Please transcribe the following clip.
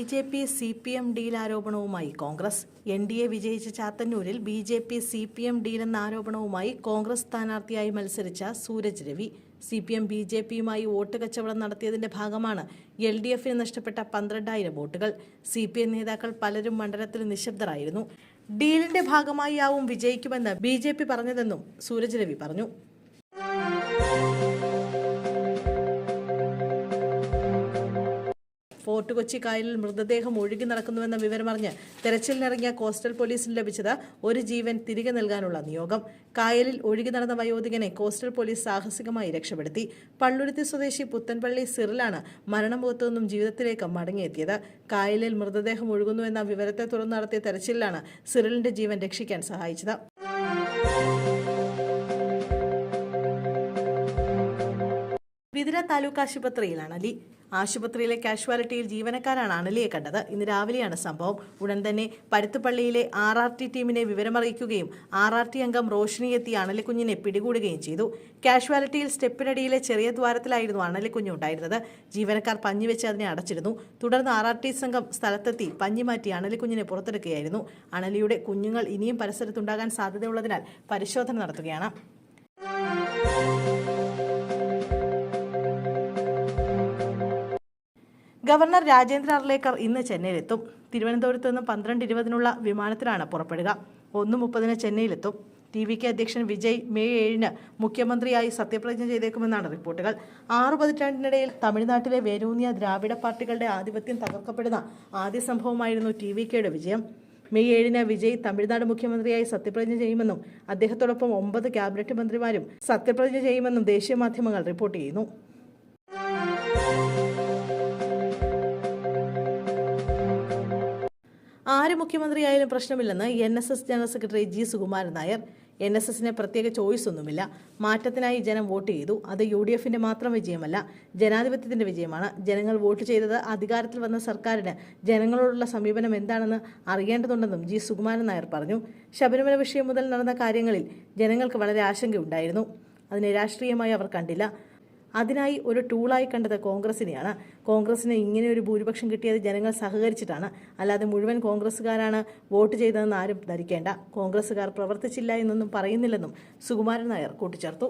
BJP. CPM deal ആരോപണവുമായി Congress. NDA വിജയിച്ച ചാത്തന്നൂരിൽ BJP. CPM ഡീലെന്ന ആരോപണവുമായി കോൺഗ്രസ് സ്ഥാനാർത്ഥിയായി മത്സരിച്ച സൂരജ് രവി. CPM ബി.ജെ.പിയുമായി വോട്ട് കച്ചവടം നടത്തിയതിന്റെ ഭാഗമാണ് LDFന് നഷ്ടപ്പെട്ട 12,000 വോട്ടുകൾ. CPM നേതാക്കൾ പലരും മണ്ഡലത്തിൽ നിശബ്ദരായിരുന്നു. ഡീലിന്റെ ഭാഗമായാവും വിജയിക്കുമെന്ന് ബി.ജെ.പി. പറഞ്ഞതെന്നും സൂരജ് രവി പറഞ്ഞു. ഫോർട്ട് കൊച്ചി കായലിൽ മൃതദേഹം ഒഴുകി നടക്കുന്നുവെന്ന വിവരമറിഞ്ഞ് തെരച്ചിലിനിറങ്ങിയ കോസ്റ്റൽ പോലീസിന് ലഭിച്ചത് ഒരു ജീവൻ തിരികെ നൽകാനുള്ള നിയോഗം. കായലിൽ ഒഴുകി നടന്ന വയോധികനെ കോസ്റ്റൽ പോലീസ് സാഹസികമായി രക്ഷപ്പെടുത്തി. പള്ളുരുത്തി സ്വദേശി പുത്തൻപള്ളി സിറിലാണ് മരണമുഖത്തു നിന്നും ജീവിതത്തിലേക്ക് മടങ്ങിയെത്തിയത്. കായലിൽ മൃതദേഹം ഒഴുകുന്നുവെന്ന വിവരത്തെ തുടർന്ന് നടത്തിയ തെരച്ചിലിലാണ് സിറിലിന്റെ ജീവൻ രക്ഷിക്കാൻ സഹായിച്ചത്. വിതുര താലൂക്ക് ആശുപത്രിയിലാണ് അലി. ആശുപത്രിയിലെ കാഷ്വാലിറ്റിയിൽ ജീവനക്കാരാണ് അനലിയെ കണ്ടത്. ഇന്ന് രാവിലെയാണ് സംഭവം. ഉടൻ തന്നെ പരുത്തുപള്ളിയിലെ RRT ടീമിനെ വിവരമറിയിക്കുകയും RRT അംഗം റോഷിനി എത്തി അണലിക്കുഞ്ഞിനെ പിടികൂടുകയും ചെയ്തു. കാഷ്വാലിറ്റിയിൽ സ്റ്റെപ്പിനടിയിലെ ചെറിയ ദ്വാരത്തിലായിരുന്നു അണലിക്കുഞ്ഞ് ഉണ്ടായിരുന്നത്. ജീവനക്കാർ പഞ്ഞിവെച്ച് അതിനെ അടച്ചിരുന്നു. തുടർന്ന് RRT സംഘം സ്ഥലത്തെത്തി പഞ്ഞി മാറ്റി അണലിക്കുഞ്ഞിനെ പുറത്തെടുക്കുകയായിരുന്നു. അണലിയുടെ കുഞ്ഞുങ്ങൾ ഇനിയും പരിസരത്തുണ്ടാകാൻ സാധ്യതയുള്ളതിനാൽ പരിശോധന നടത്തുകയാണ്. ഗവർണർ രാജേന്ദ്ര അർലേക്കർ ഇന്ന് ചെന്നൈയിലെത്തും. തിരുവനന്തപുരത്ത് നിന്ന് 12:20 വിമാനത്തിലാണ് പുറപ്പെടുക. 1:30 ചെന്നൈയിലെത്തും. TVK അധ്യക്ഷൻ വിജയ് മെയ് 7 മുഖ്യമന്ത്രിയായി സത്യപ്രതിജ്ഞ ചെയ്തേക്കുമെന്നാണ് റിപ്പോർട്ടുകൾ. 6 പതിറ്റാണ്ടിനിടയിൽ തമിഴ്നാട്ടിലെ വേരൂന്നിയ ദ്രാവിഡ പാർട്ടികളുടെ ആധിപത്യം തകർക്കപ്പെടുന്ന ആദ്യ സംഭവമായിരുന്നു TVKയുടെ വിജയം. മെയ് 7 വിജയ് തമിഴ്നാട് മുഖ്യമന്ത്രിയായി സത്യപ്രതിജ്ഞ ചെയ്യുമെന്നും അദ്ദേഹത്തോടൊപ്പം 9 ക്യാബിനറ്റ് മന്ത്രിമാരും സത്യപ്രതിജ്ഞ ചെയ്യുമെന്നും ദേശീയ മാധ്യമങ്ങൾ റിപ്പോർട്ട് ചെയ്യുന്നു. ആര് മുഖ്യമന്ത്രിയായാലും പ്രശ്നമില്ലെന്ന് NSS general secretary G. Sukumaran Nair. NSSന് പ്രത്യേക ചോയ്സ് ഒന്നുമില്ല. മാറ്റത്തിനായി ജനം വോട്ട് ചെയ്തു. അത് UDFന്റെ മാത്രം വിജയമല്ല, ജനാധിപത്യത്തിന്റെ വിജയമാണ്. ജനങ്ങൾ വോട്ട് ചെയ്തത് അധികാരത്തിൽ വന്ന സർക്കാരിന് ജനങ്ങളോടുള്ള സമീപനം എന്താണെന്ന് അറിയേണ്ടതുണ്ടെന്നും G. സുകുമാരൻ നായർ പറഞ്ഞു. ശബരിമല വിഷയം മുതൽ നടന്ന കാര്യങ്ങളിൽ ജനങ്ങൾക്ക് വളരെ ആശങ്കയുണ്ടായിരുന്നു. അതിനെ രാഷ്ട്രീയമായി അവർ കണ്ടില്ല. അതിനായി ഒരു ടൂളായി കണ്ടത് കോൺഗ്രസിനെയാണ്. കോൺഗ്രസിന് ഇങ്ങനെ ഒരു ഭൂരിപക്ഷം കിട്ടിയത് ജനങ്ങൾ സഹകരിച്ചിട്ടാണ്. അല്ലാതെ മുഴുവൻ കോൺഗ്രസ്സുകാരാണ് വോട്ട് ചെയ്തതെന്ന് ആരും ധരിക്കേണ്ട. കോൺഗ്രസ്സുകാർ പ്രവർത്തിച്ചില്ല എന്നൊന്നും പറയുന്നില്ലെന്നും സുകുമാരൻ നായർ കൂട്ടിച്ചേർത്തു.